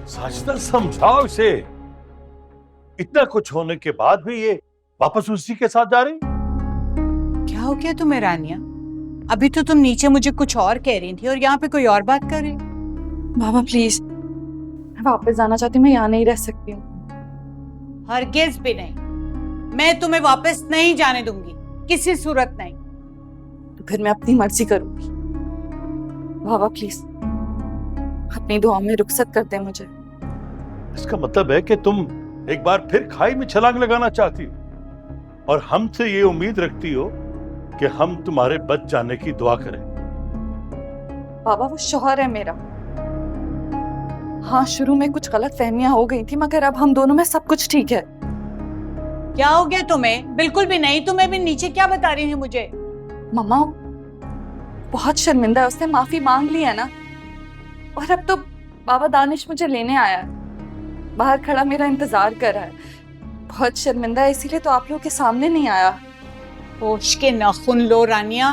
साजिदा समझाओ इसे। इतना कुछ होने के बाद भी ये वापस उसी के साथ जा रही। क्या हो गया तुम्हें रानिया? अभी तो तुम नीचे मुझे कुछ और कह रही थी और यहाँ पे कोई और बात कर रही। बाबा प्लीज, मैं वापस जाना चाहती हूँ, मैं यहाँ नहीं रह सकती हूँ। हरगिज भी नहीं, मैं तुम्हें वापस नहीं जाने दूंगी, किसी सूरत नहीं। तो फिर मैं अपनी मर्जी करूंगी। बाबा प्लीज अपनी दुआ में रुखसत कर दे मुझे। इसका मतलब है कि तुम एक बार फिर खाई में छलांग लगाना चाहती हो और हमसे ये उम्मीद रखती हो कि हम तुम्हारे बच जाने की दुआ करें। बाबा वो शौहर है मेरा। हाँ शुरू में कुछ गलत फहमियां हो गई थी, मगर अब हम दोनों में सब कुछ ठीक है। क्या हो गया तुम्हें? बिल्कुल भी नहीं। तुम्हें भी नीचे क्या बता रही है मुझे? मम्मा बहुत शर्मिंदा है, उसने माफी मांग ली है ना। और अब तो बाबा दानिश मुझे लेने आया है, बाहर खड़ा मेरा इंतजार कर रहा है। बहुत शर्मिंदा है, इसीलिए तो आप लोगों के सामने नहीं आया। होश के नाखून लो रानिया,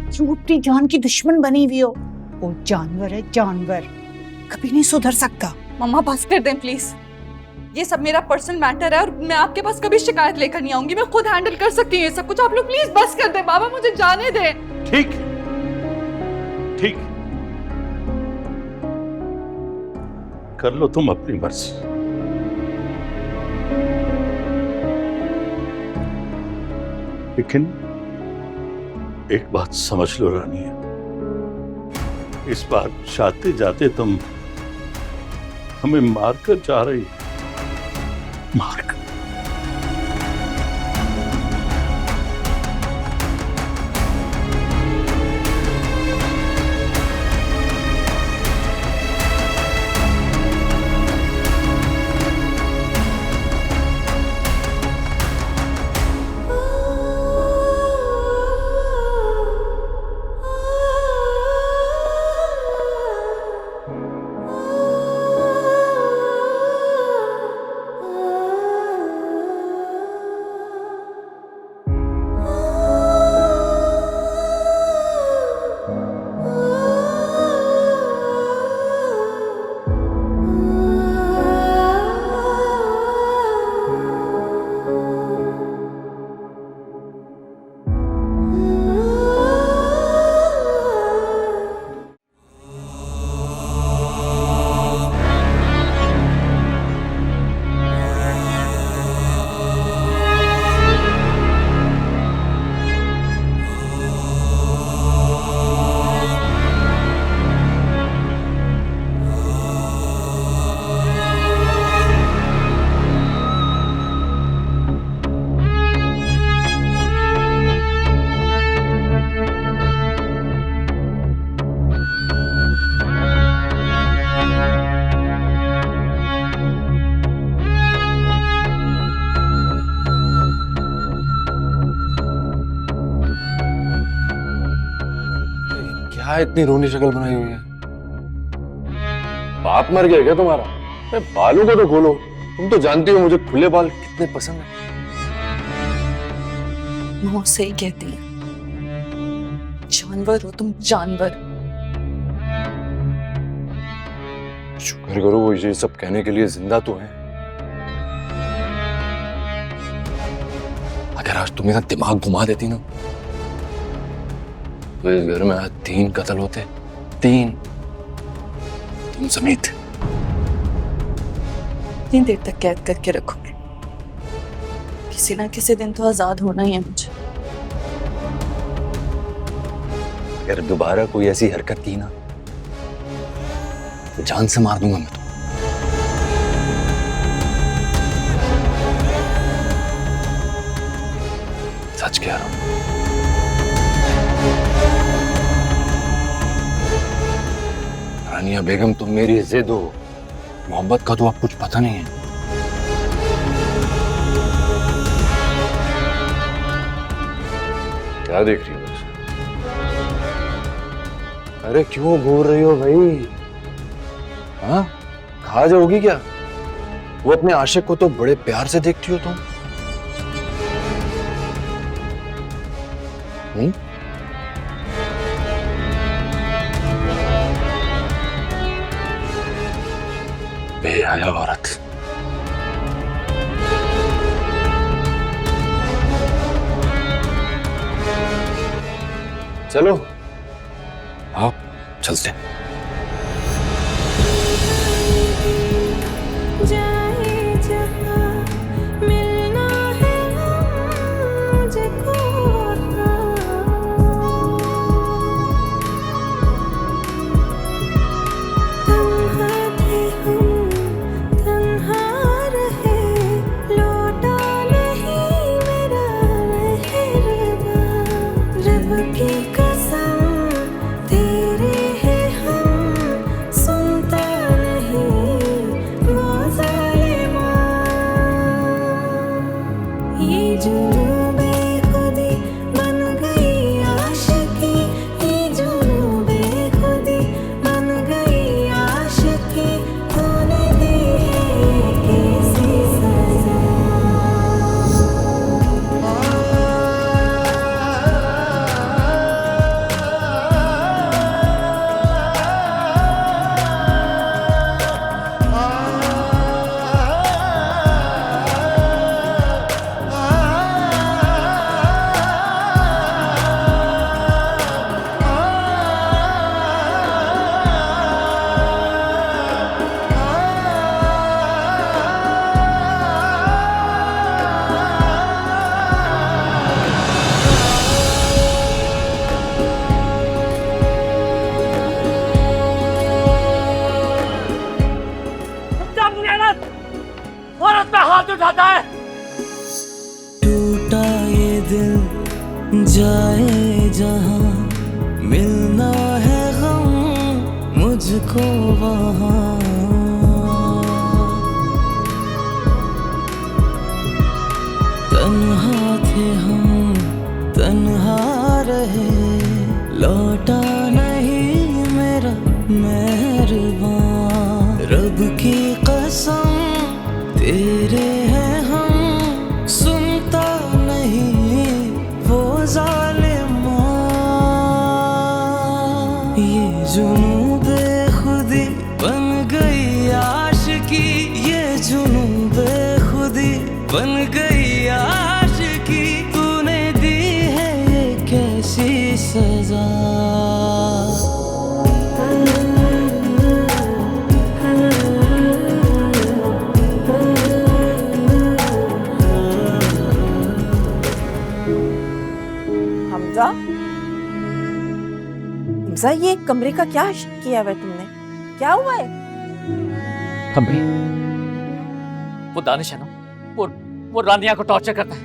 क्यों अपनी जान की दुश्मन बनी हुई हो? वो जानवर है, जानवर, कभी नहीं सुधर सकता। मम्मा बस कर दें प्लीज, ये सब मेरा पर्सनल मैटर है और मैं आपके पास कभी शिकायत लेकर नहीं आऊंगी। मैं खुद हैंडल कर सकती हूँ ये सब कुछ। आप लोग प्लीज बस कर दें। बाबा मुझे जाने दें। ठीक ठीक, कर लो तुम अपनी मर्जी। लेकिन एक बात समझ लो रानिया, इस बार जाते जाते तुम हमें मारकर जा रही, मारकर। क्या इतनी रोनी शक्ल बनाई हुई है? बाप मर गया क्या तुम्हारा? अरे बालों को तो खोलो, तुम तो जानती हो मुझे खुले बाल कितने पसंद है। वो सही कहती है, जानवर हो तुम, जानवर। शुक्र करो वो ये सब कहने के लिए जिंदा तो है। अगर आज तुम मेरा दिमाग घुमा देती ना, तो इस घर में आज 3 कत्ल होते, 3, तुम समेत। कितनी देर तक कैद करके रखोगे? किसी ना किसी दिन तो आजाद होना ही है मुझे। अगर दोबारा कोई ऐसी हरकत की ना, तो जान से मार दूंगा मैं तो। सच कह रहा हूं। रानिया बेगम, तुम मेरी जिद हो, मोहब्बत का तो अब कुछ पता नहीं है। क्या देख रही हो बस? अरे क्यों घूर रही हो भाई? हाँ, खा जाओगी क्या? वो अपने आशिक को तो बड़े प्यार से देखती हो तुम। बेहया औरत। चलो आओ चलते हैं। औरत पे हाथ उठाता है। टूटा ये दिल जाए जहां, मिलना है गम मुझको वहां। तन्हा थे हम तन्हा रहे, लौटा नहीं मेरा मेहरबान। रब की कसम तेरे हैं हम, सुनता नहीं वो जालिमा। ये जुनून बेखुदी बन गई आशिकी, ये जुनून बेखुदी बन गई आशिकी। तूने दी है ये कैसी सजा। हमजा, ये कमरे का क्या किया हुआ है तुमने? क्या हुआ है? अम्मी, वो दानिश है ना, वो रानिया को टॉर्चर करता है।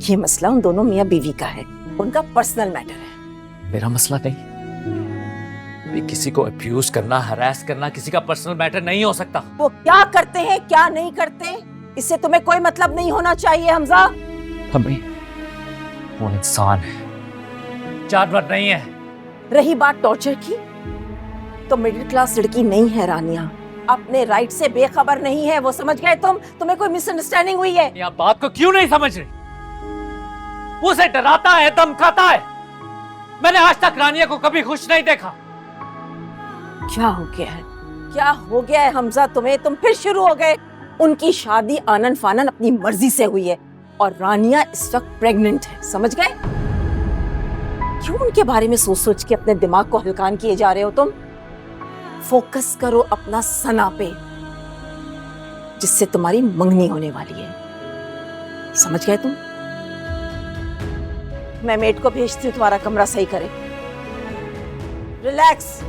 ये मसला उन दोनों मियाँ बीवी का है, उनका पर्सनल मैटर है। मेरा मसला नहीं। भी किसी को अब्यूज करना, हरास करना किसी का पर्सनल मैटर नहीं हो सकता। वो क्या करते हैं क्या नहीं करते, इससे तुम्हें कोई मतलब नहीं होना चाहिए हमजा। अम्मी, वो इंसान है, जानवर नहीं है। रही बात टॉर्चर की, तो मिडिल क्लास लड़की नहीं है रानिया, अपने राइट से बेखबर नहीं है, वो समझ गए तुम? तुम्हें कोई मिसअंडरस्टैंडिंग हुई है। आप बात को क्यों नहीं समझ रही? उसे डराता है, धमकाता है। मैंने आज तक रानिया को कभी खुश नहीं देखा। क्या हो गया है, क्या हो गया है हमजा तुम्हें? तुम फिर शुरू हो गए। उनकी शादी आनन फानन अपनी मर्जी से हुई है और रानिया इस वक्त प्रेग्नेंट है, समझ गए? क्यों उनके बारे में सोच सोच के अपने दिमाग को हलकान किए जा रहे हो तुम? फोकस करो अपना सना पे, जिससे तुम्हारी मंगनी होने वाली है, समझ गए तुम? मैं मेड को भेजती हूँ तुम्हारा कमरा सही करे। रिलैक्स।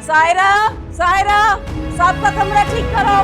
सायरा, सायरा, साहब का कमरा ठीक करो।